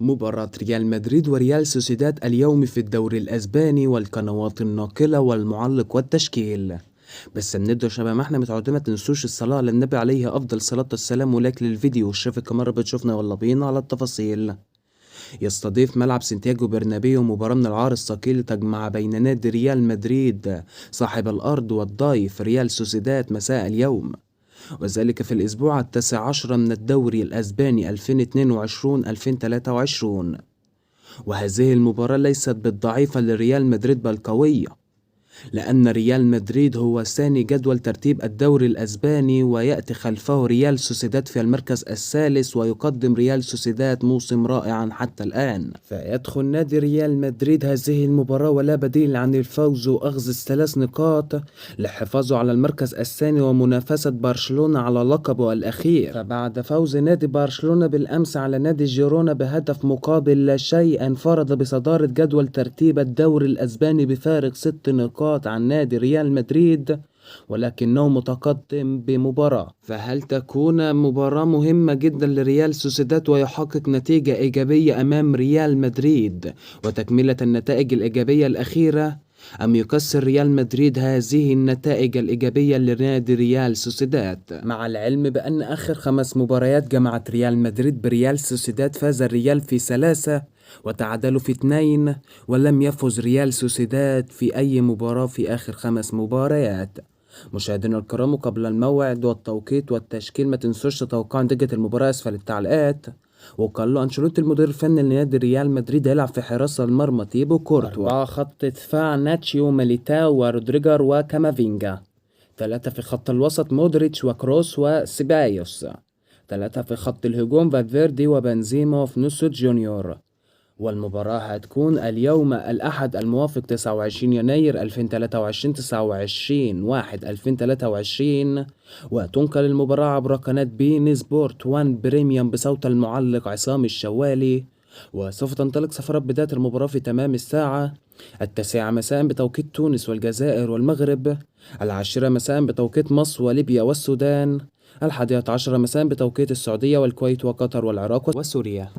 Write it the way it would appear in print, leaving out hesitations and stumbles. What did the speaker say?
مباراة ريال مدريد وريال سوسيداد اليوم في الدوري الأسباني، والقنوات الناقلة والمعلق والتشكيل. بس بنبدأ شبه ما احنا متعودين، ما تنسوش الصلاة على النبي عليه أفضل صلاة والسلام، ولايك للفيديو والشرف كمان بتشوفنا. يلا بينا على التفاصيل. يستضيف ملعب سانتياغو برنابيو مباراة من العار الثقيل تجمع بين نادي ريال مدريد صاحب الأرض والضيف ريال سوسيداد مساء اليوم، وذلك في الأسبوع التاسع عشر من الدوري الأسباني 2022-2023. وهذه المباراة ليست بالضعيفة لريال مدريد بل قوية، لأن ريال مدريد هو ثاني جدول ترتيب الدوري الأسباني، ويأتي خلفه ريال سوسيداد في المركز الثالث، ويقدم ريال سوسيداد موسم رائعا حتى الآن. فيدخل نادي ريال مدريد هذه المباراة ولا بديل عن الفوز وأخذ الثلاث نقاط لحفاظه على المركز الثاني ومنافسة برشلونة على لقبه الأخير. فبعد فوز نادي برشلونة بالأمس على نادي جيرونا بهدف مقابل لا شيء، انفرد بصدارة جدول ترتيب الدوري الأسباني بفارق 6 نقاط عن نادي ريال مدريد، ولكنه متقدم بمباراة. فهل تكون مباراة مهمة جدا لريال سوسيداد ويحقق نتيجة إيجابية أمام ريال مدريد وتكملة النتائج الإيجابية الأخيرة، أم يكسر ريال مدريد هذه النتائج الإيجابية لنادي ريال سوسيداد؟ مع العلم بأن آخر 5 مباريات جمعت ريال مدريد بريال سوسيداد، فاز الريال في 3 وتعادلوا في 2، ولم يفز ريال سوسيداد في أي مباراة في آخر 5 مباريات. مشاهدينا الكرام، قبل الموعد والتوقيت والتشكيل ما تنسوش تتوقعوا نتيجة المباراة أسفل التعليقات. وكارلو أنشيلوتي المدير الفني لنادي ريال مدريد هيلعب في حراسة المرمى تيبو كورتوا، 4 خط دفاع ناتشيو ميليتاو ورودريجر وكامافينجا، 3 في خط الوسط مودريتش وكروس وسيبايوس، 3 في خط الهجوم فالفيردي وبنزيما وفينيسيوس جونيور. والمباراة هتكون اليوم الأحد الموافق 29 يناير 2023 29/1/2023، وتنقل المباراة عبر قناة بين سبورت 1 بريميوم بصوت المعلق عصام الشوالي. وسوف تنطلق سفرات بداية المباراة في تمام الساعة 9 مساء بتوقيت تونس والجزائر والمغرب، 10 مساء بتوقيت مصر وليبيا والسودان، 11 مساء بتوقيت السعودية والكويت وقطر والعراق وسوريا.